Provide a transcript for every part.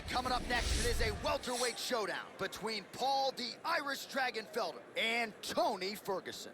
right, coming up next, it is a welterweight showdown between Paul the Irish Dragon Felder and Tony Ferguson.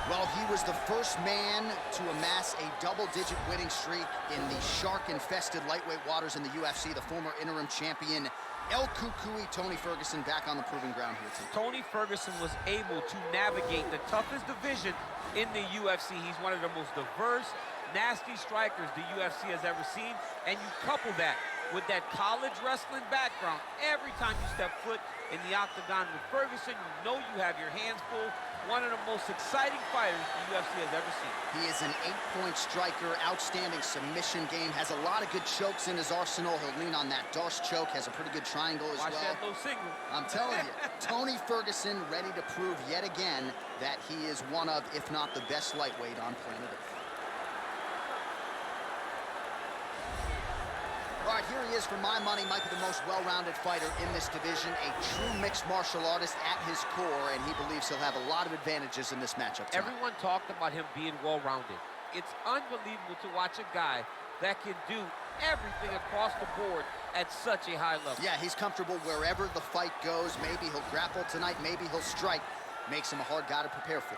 Well, he was the first man to amass a double-digit winning streak in the shark-infested lightweight waters in the UFC. The former interim champion, El Cucuy Tony Ferguson, back on the proving ground here tonight. Tony Ferguson was able to navigate the toughest division in the UFC. He's one of the most diverse, nasty strikers the UFC has ever seen. And you couple that with that college wrestling background, every time you step foot in the octagon with Ferguson, you know you have your hands full. One of the most exciting fighters the UFC has ever seen. He is an 8-point striker, outstanding submission game, has a lot of good chokes in his arsenal. He'll lean on that Darce choke, has a pretty good triangle as well. Watch that low signal. I'm telling you, Tony Ferguson ready to prove yet again that he is one of, if not the best lightweight on planet Earth. All right, here he is, for my money, might be the most well-rounded fighter in this division, a true mixed martial artist at his core, and he believes he'll have a lot of advantages in this matchup tonight. Everyone talked about him being well-rounded. It's unbelievable to watch a guy that can do everything across the board at such a high level. Yeah, he's comfortable wherever the fight goes. Maybe he'll grapple tonight, maybe he'll strike. Makes him a hard guy to prepare for.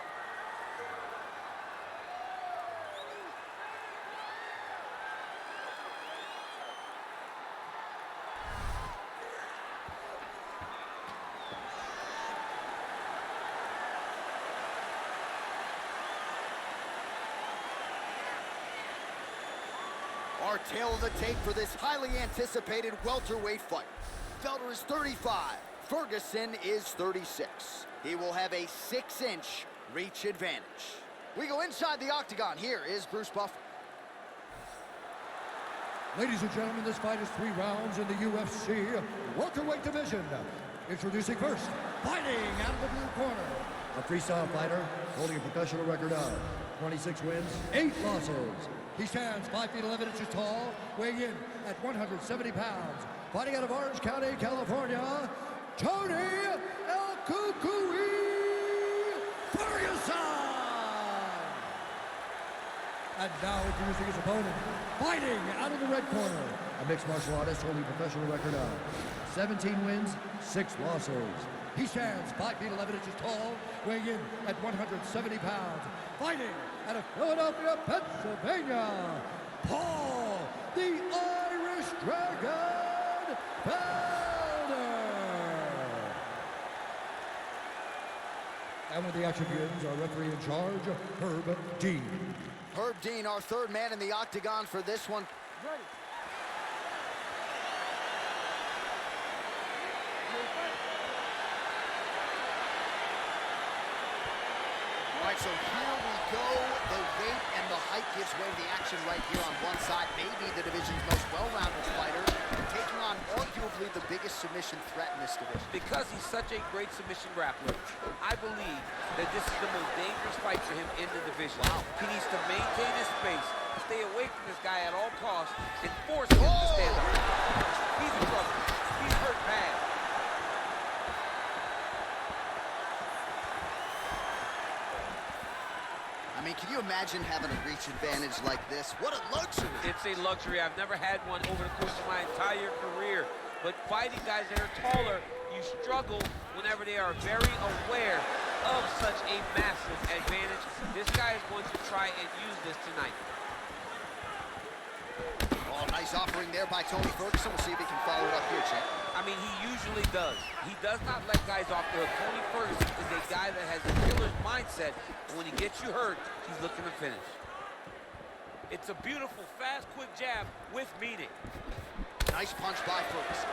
Our tail of the tape for this highly anticipated welterweight fight. Felder is 35, Ferguson is 36. He will have a 6-inch reach advantage. We go inside the octagon. Here is Bruce Buffer. Ladies and gentlemen, this fight is 3 rounds in the UFC welterweight division. Introducing first, fighting out of the blue corner, a freestyle fighter holding a professional record of 26 wins, 8 losses. He stands 5 feet 11 inches tall, weighing in at 170 pounds. Fighting out of Orange County, California, Tony El Cucuy Ferguson! And now introducing his opponent, fighting out of the red corner, a mixed martial artist holding a professional record of 17 wins, 6 losses. He stands 5 feet 11 inches tall, weighing in at 170 pounds. Fighting out of Philadelphia, Pennsylvania, Paul the Irish Dragon Felder. And with the action begins, our referee in charge, Herb Dean. Herb Dean, our third man in the octagon for this one. Ready. All right, so here we go. The weight and the height gives way to the action right here on one side. Maybe the division's most well-rounded fighter, taking on arguably the biggest submission threat in this division. Because he's such a great submission grappler, I believe that this is the most dangerous fight for him in the division. Wow. He needs to maintain his space, stay away from this guy at all costs, and force him to stand up. He's in trouble. He's hurt bad. I mean, can you imagine having a reach advantage like this? What a luxury. It's a luxury. I've never had one over the course of my entire career. But fighting guys that are taller, you struggle whenever they are very aware of such a massive advantage. This guy is going to try and use this tonight. Oh, nice offering there by Tony Ferguson. We'll see if he can follow it up here, champ. I mean, he usually does. He does not let guys off the hook. Tony Ferguson is a guy that has a killer's mindset. And when he gets you hurt, he's looking to finish. It's a beautiful, fast, quick jab with meaning. Nice punch by Ferguson.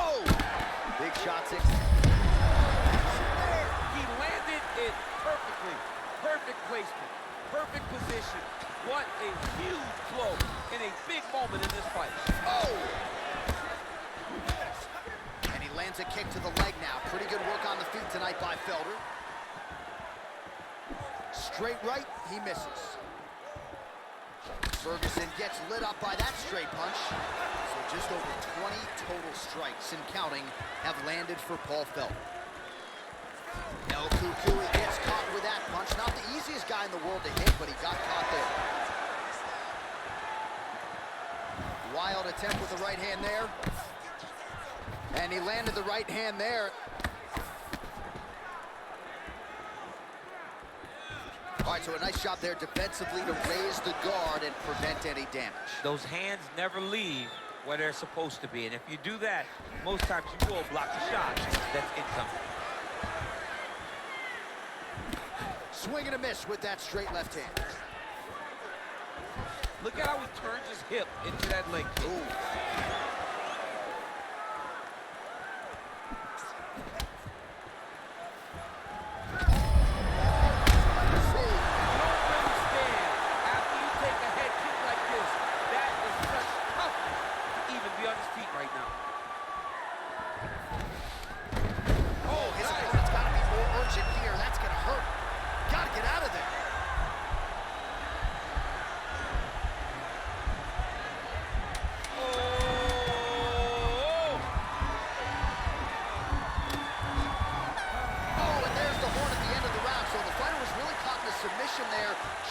Oh! Big shot, 6. He landed it perfectly. Perfect placement. Perfect position. What a huge blow in a big moment in this fight. Oh! And he lands a kick to the leg now. Pretty good work on the feet tonight by Felder. Straight right, he misses. Ferguson gets lit up by that straight punch. So just over 20 total strikes and counting have landed for Paul Felder. El Kukui gets caught with that punch. Not the easiest guy in the world to hit, but he got caught there. Wild attempt with the right hand there. And he landed the right hand there. All right, so a nice job there defensively to raise the guard and prevent any damage. Those hands never leave where they're supposed to be. And if you do that, most times you will block the shot that's incoming. Swing and a miss with that straight left hand. Look at how he turns his hip into that leg kick. Ooh.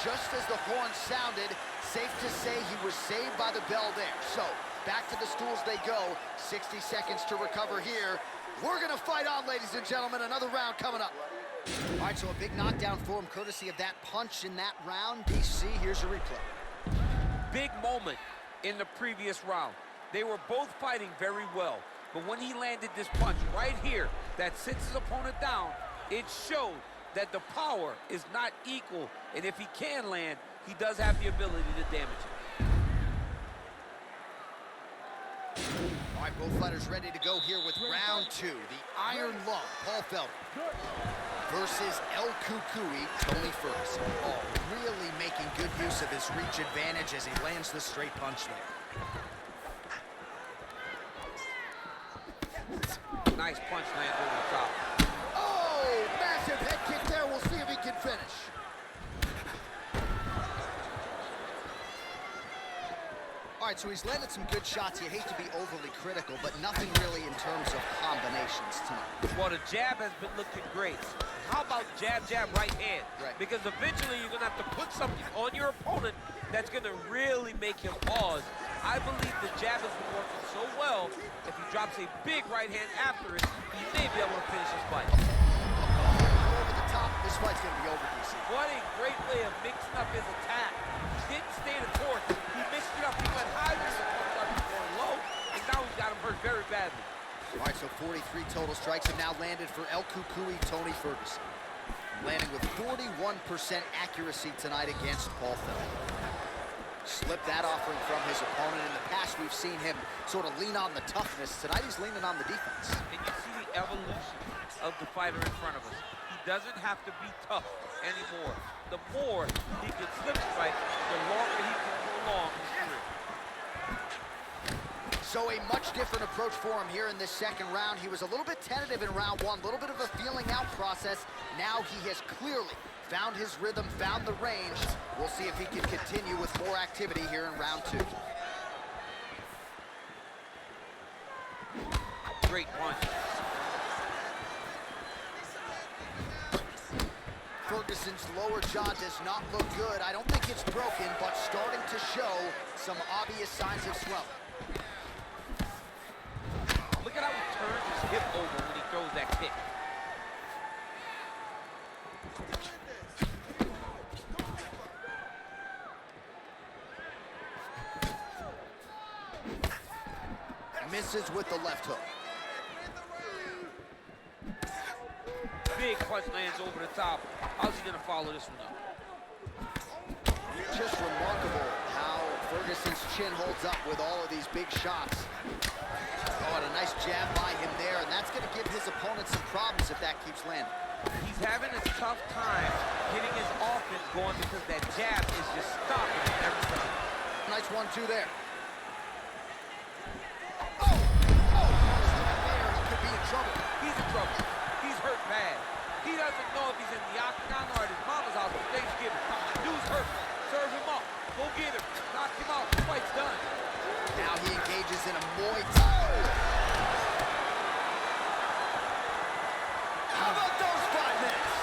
Just as the horn sounded, safe to say he was saved by the bell there. So, back to the stools they go. 60 seconds to recover here. We're gonna fight on, ladies and gentlemen. Another round coming up. All right, so a big knockdown for him, courtesy of that punch in that round. DC, here's a replay. Big moment in the previous round. They were both fighting very well. But when he landed this punch right here that sits his opponent down, it showed that the power is not equal, and if he can land, he does have the ability to damage it. All right, both fighters ready to go here with round two. The Iron Lung, Paul Felder, versus El Kukui, Tony Ferguson. Oh, really making good use of his reach advantage as he lands the straight punch there. Nice punch lands over the top. Massive head kick there. We'll see if he can finish. All right, so he's landed some good shots. You hate to be overly critical, but nothing really in terms of combinations tonight. Well, the jab has been looking great. How about jab, jab, right hand? Right. Because eventually you're going to have to put something on your opponent that's going to really make him pause. I believe the jab has been working so well, if he drops a big right hand after it, he may be able to finish his fight. This fight's gonna be over, DC. What a great way of mixing up his attack. He didn't stay the course. He mixed it up. He went high with the punch started going low, and now he's got him hurt very badly. All right, so 43 total strikes have now landed for El Kukui, Tony Ferguson. Landing with 41% accuracy tonight against Paul Felder. Slipped that offering from his opponent. In the past, we've seen him sort of lean on the toughness. Tonight, he's leaning on the defense. And you see the evolution of the fighter in front of us. Doesn't have to be tough anymore. The more he can slip strike, the longer he can prolong his career. So a much different approach for him here in this second round. He was a little bit tentative in round one, a little bit of a feeling out process. Now he has clearly found his rhythm, found the range. We'll see if he can continue with more activity here in round two. Great punch. Ferguson's lower jaw does not look good. I don't think it's broken, but starting to show some obvious signs of swelling. Look at how he turns his hip over when he throws that kick. Misses with the left hook. Big punch lands over the top. How's he gonna follow this one up? Just remarkable how Ferguson's chin holds up with all of these big shots. Oh, and a nice jab by him there, and that's gonna give his opponent some problems if that keeps landing. He's having a tough time getting his offense going because that jab is just stopping him every time. Nice 1-2 there. He's in trouble. He's hurt bad. He doesn't know if he's in the octagon or at his mama's house for Thanksgiving. Dude's hurt. Serve him up. Go get him. Knock him out. The fight's done. Now he engages in a Muay Thai. How about those 5 minutes?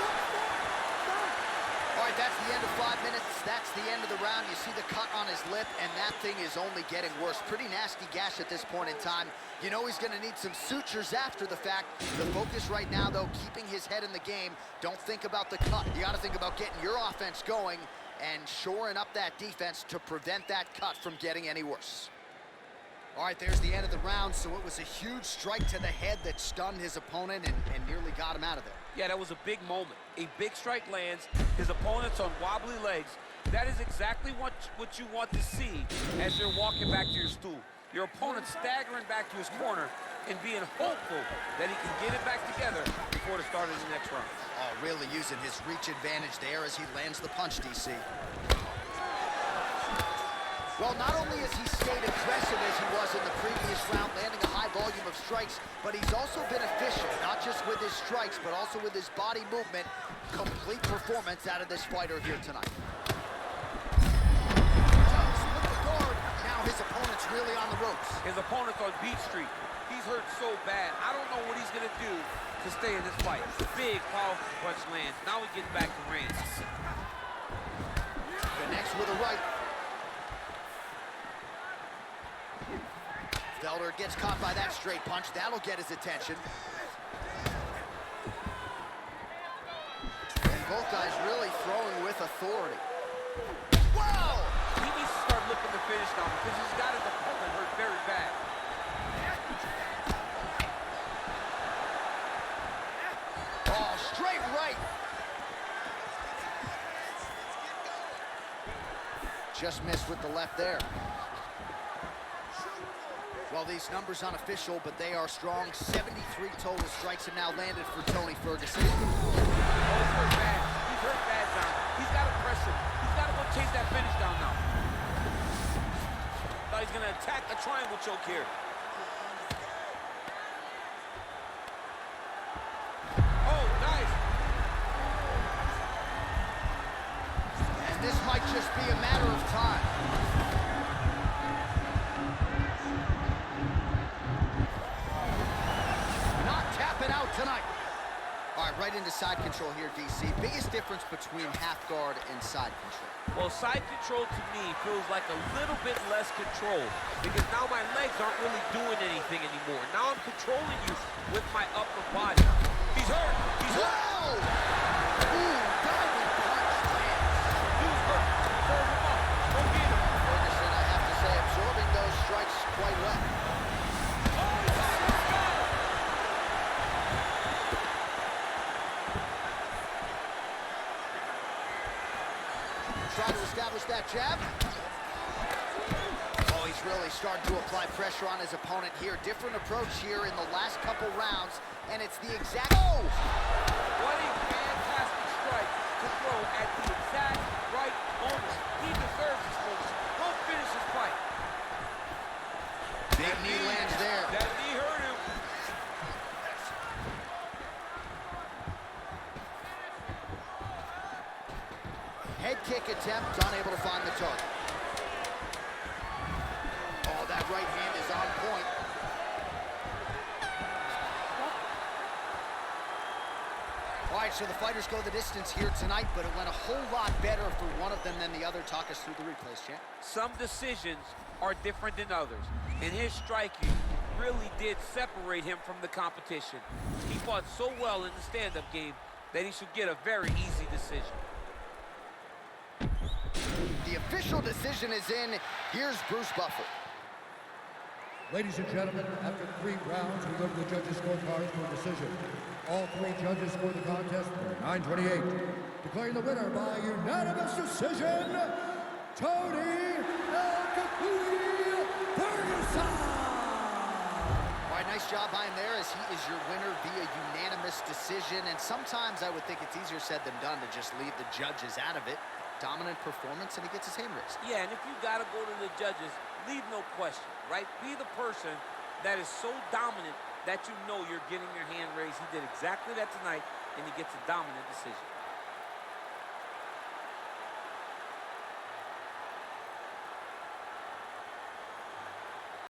All right, that's the end of 5 minutes. That's the end of the round. You see the cut on his lip, and that thing is only getting worse. Pretty nasty gash at this point in time. You know he's going to need some sutures after the fact. The focus right now, though, keeping his head in the game. Don't think about the cut. You got to think about getting your offense going and shoring up that defense to prevent that cut from getting any worse. All right, there's the end of the round, so it was a huge strike to the head that stunned his opponent and nearly got him out of there. Yeah, that was a big moment. A big strike lands, his opponent's on wobbly legs. That is exactly what you want to see as you're walking back to your stool. Your opponent staggering back to his corner and being hopeful that he can get it back together before the start of the next round. Oh, really using his reach advantage there as he lands the punch, DC. Well, not only has he stayed aggressive as he was in the previous round, landing a high volume of strikes, but he's also been efficient, not just with his strikes, but also with his body movement. Complete performance out of this fighter here tonight. With the guard, now his opponent's really on the ropes. His opponent's on Beat Street. He's hurt so bad. I don't know what he's going to do to stay in this fight. Big, powerful punch lands. Now we get back to range. Connects with a right. Felder gets caught by that straight punch. That'll get his attention. And both guys really throwing with authority. Wow! He needs to start looking to finish now because he's got his opponent hurt very bad. Oh, straight right. Just missed with the left there. Well, these numbers unofficial, but they are strong. 73 total strikes have now landed for Tony Ferguson. Oh, he's hurt bad. He's hurt bad now. He's got to press him. He's got to go chase that finish down now. Thought he's going to attack a triangle choke here. Oh, nice. And this might just be a matter of time. Tonight. All right, right into side control here, DC. Biggest difference between half guard and side control. Well, side control to me feels like a little bit less control because now my legs aren't really doing anything anymore. Now I'm controlling you with my upper body. He's hurt. He's hurt. Whoa! Ooh, diving punch lands. Dude's hurt. Serve him up. Go get him. Ferguson, I have to say, absorbing those strikes quite well. Trying to establish that jab. Oh, he's really starting to apply pressure on his opponent here. Different approach here in the last couple rounds, and it's the exact... Oh! What a fantastic strike to throw at the exact right moment. He deserves this moment. Go finish his fight. Big knee lands there. That knee hurt him. Head kick attempt, unable to find the target. Oh, that right hand is on point. All right, so the fighters go the distance here tonight, but it went a whole lot better for one of them than the other. Talk us through the replays, champ. Some decisions are different than others, and his striking really did separate him from the competition. He fought so well in the stand-up game that he should get a very easy decision. The official decision is in. Here's Bruce Buffer. Ladies and gentlemen, after 3 rounds, we go to the judges' scorecards for a decision. All 3 judges scored the contest for 9-28. Declaring the winner by unanimous decision, Tony Ferguson! All right, nice job by him there as he is your winner via unanimous decision. And sometimes I would think it's easier said than done to just leave the judges out of it. Dominant performance, and he gets his hand raised. Yeah, and if you got to go to the judges, leave no question, right? Be the person that is so dominant that you know you're getting your hand raised. He did exactly that tonight, and he gets a dominant decision.